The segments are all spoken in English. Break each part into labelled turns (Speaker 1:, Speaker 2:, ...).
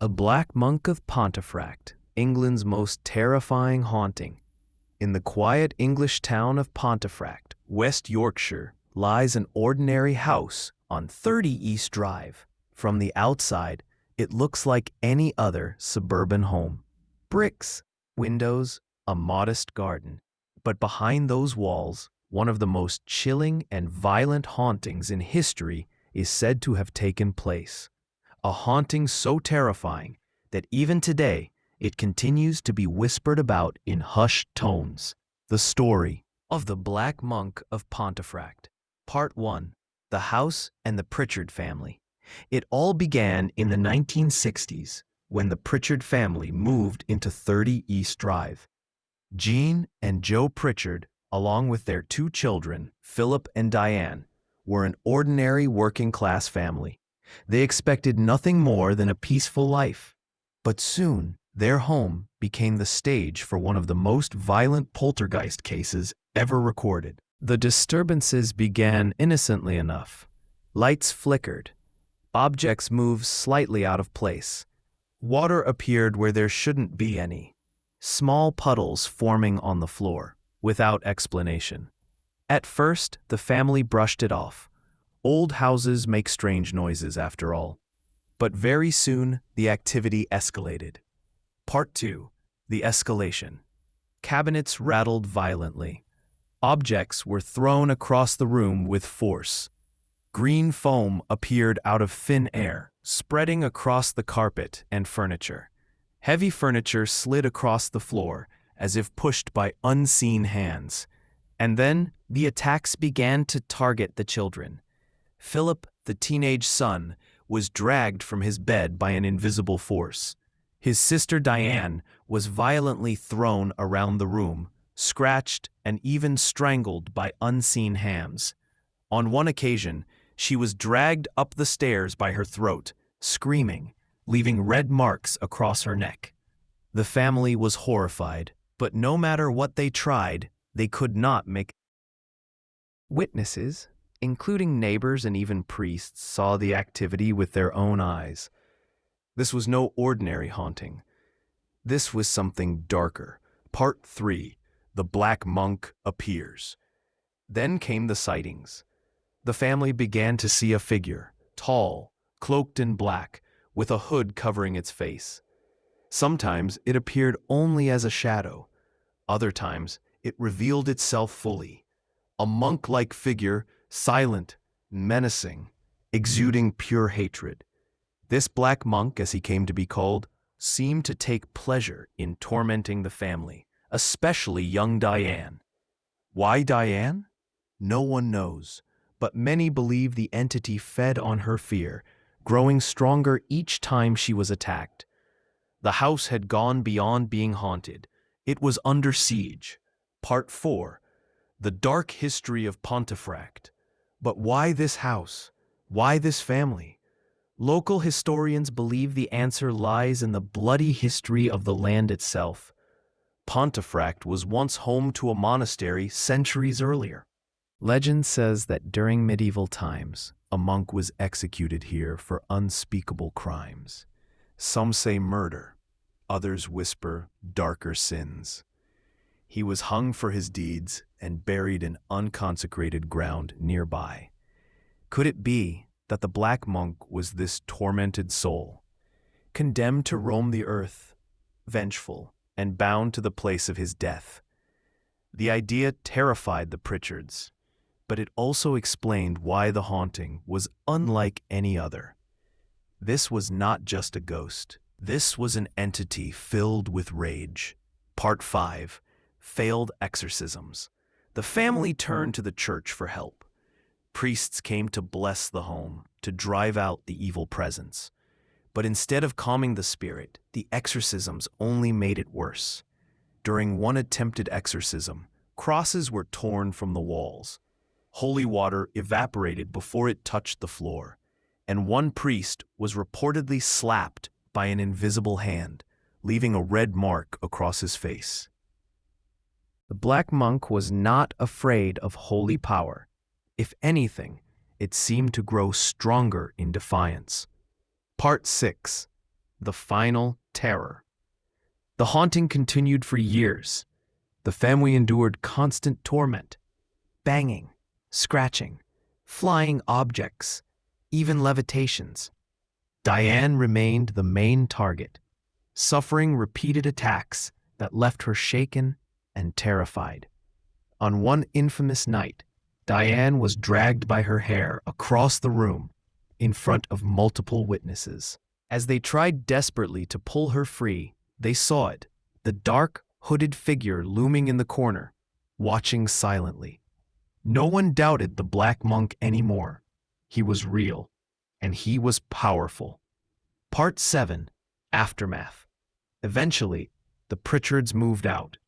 Speaker 1: A Black Monk of Pontefract, England's most terrifying haunting. In the quiet English town of Pontefract, West Yorkshire, lies an ordinary house on 30 East Drive. From the outside, it looks like any other suburban home. Bricks, windows, a modest garden. But behind those walls, one of the most chilling and violent hauntings in history is said to have taken place. A haunting so terrifying that even today it continues to be whispered about in hushed tones. The story of the Black Monk of Pontefract. Part 1. The House and the Pritchard Family. It all began in the 1960s when the Pritchard family moved into 30 East Drive. Jean and Joe Pritchard, along with their two children, Philip and Diane, were an ordinary working-class family. They expected nothing more than a peaceful life. But soon, their home became the stage for one of the most violent poltergeist cases ever recorded. The disturbances began innocently enough. Lights flickered. Objects moved slightly out of place. Water appeared where there shouldn't be any. Small puddles forming on the floor, without explanation. At first, the family brushed it off. Old houses make strange noises after all. But very soon, the activity escalated. Part 2. The escalation. Cabinets rattled violently. Objects were thrown across the room with force. Green foam appeared out of thin air, spreading across the carpet and furniture. Heavy furniture slid across the floor, as if pushed by unseen hands. And then, the attacks began to target the children. Philip, the teenage son, was dragged from his bed by an invisible force. His sister Diane was violently thrown around the room, scratched and even strangled by unseen hands. On one occasion, she was dragged up the stairs by her throat, screaming, leaving red marks across her neck. The family was horrified, but no matter what they tried, they could not make. Witnesses, including neighbors and even priests, saw the activity with their own eyes. This was no ordinary haunting. This was something darker. Part 3. The Black Monk appears. Then came the sightings. The family began to see a figure, tall, cloaked in black, with a hood covering its face. Sometimes it appeared only as a shadow. Other times it revealed itself fully. A monk-like figure, silent, menacing, exuding pure hatred. This Black Monk, as he came to be called, seemed to take pleasure in tormenting the family, especially young Diane. Why Diane? No one knows, but many believe the entity fed on her fear, growing stronger each time she was attacked. The house had gone beyond being haunted. It was under siege. Part 4. The Dark History of Pontefract. But why this house? Why this family? Local historians believe the answer lies in the bloody history of the land itself. Pontefract was once home to a monastery centuries earlier. Legend says that during medieval times, a monk was executed here for unspeakable crimes. Some say murder, others whisper darker sins. He was hung for his deeds and buried in unconsecrated ground nearby. Could it be that the Black Monk was this tormented soul, condemned to roam the earth, vengeful, and bound to the place of his death? The idea terrified the Pritchards, but it also explained why the haunting was unlike any other. This was not just a ghost. This was an entity filled with rage. Part 5. Failed exorcisms. The family turned to the church for help. Priests came to bless the home, to drive out the evil presence. But instead of calming the spirit, the exorcisms only made it worse. During one attempted exorcism, crosses were torn from the walls. Holy water evaporated before it touched the floor, and one priest was reportedly slapped by an invisible hand, leaving a red mark across his face. The Black Monk was not afraid of holy power. If anything, it seemed to grow stronger in defiance. Part 6. the final terror. The haunting continued for years. The family endured constant torment, banging, scratching, flying objects, even levitations. Diane remained the main target, suffering repeated attacks that left her shaken and terrified. On one infamous night, Diane was dragged by her hair across the room in front of multiple witnesses. As they tried desperately to pull her free, they saw it, the dark, hooded figure looming in the corner, watching silently. No one doubted the Black Monk anymore. He was real, and he was powerful. Part 7, Aftermath. Eventually, the Pritchards moved out,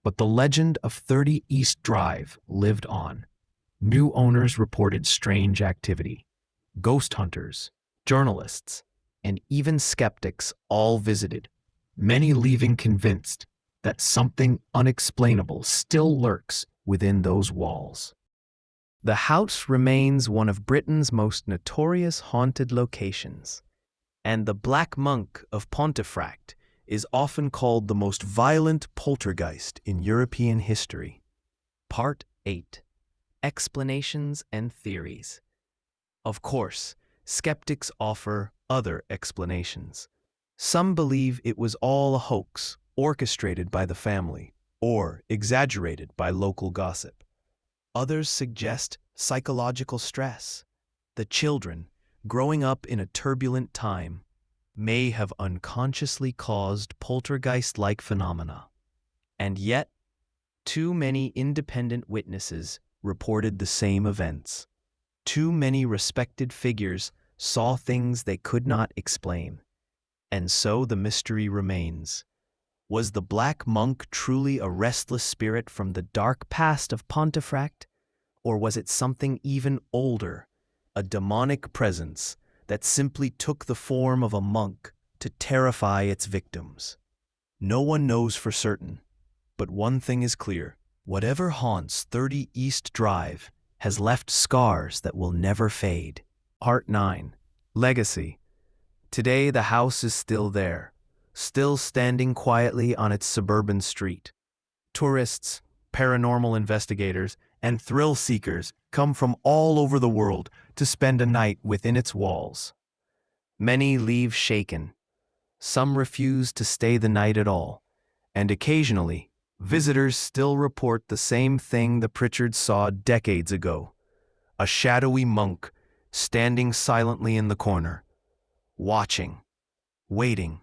Speaker 1: but the legend of 30 East Drive lived on. New owners reported strange activity. Ghost hunters, journalists, and even skeptics all visited, many leaving convinced that something unexplainable still lurks within those walls. The house remains one of Britain's most notorious haunted locations, and the Black Monk of Pontefract is often called the most violent poltergeist in European history. Part 8. Explanations and Theories. Of course, skeptics offer other explanations. Some believe it was all a hoax, orchestrated by the family, or exaggerated by local gossip. Others suggest psychological stress. The children, growing up in a turbulent time, may have unconsciously caused poltergeist-like phenomena. And yet, too many independent witnesses reported the same events. Too many respected figures saw things they could not explain. And so the mystery remains. Was the Black Monk truly a restless spirit from the dark past of Pontefract? Or was it something even older, a demonic presence that simply took the form of a monk to terrify its victims? No one knows for certain, but one thing is clear. Whatever haunts 30 East Drive has left scars that will never fade. Part 9. Legacy. Today the house is still there, still standing quietly on its suburban street. Tourists, paranormal investigators, and thrill seekers come from all over the world to spend a night within its walls. Many leave shaken. Some refuse to stay the night at all, and occasionally, visitors still report the same thing the Pritchards saw decades ago: a shadowy monk standing silently in the corner, watching, waiting,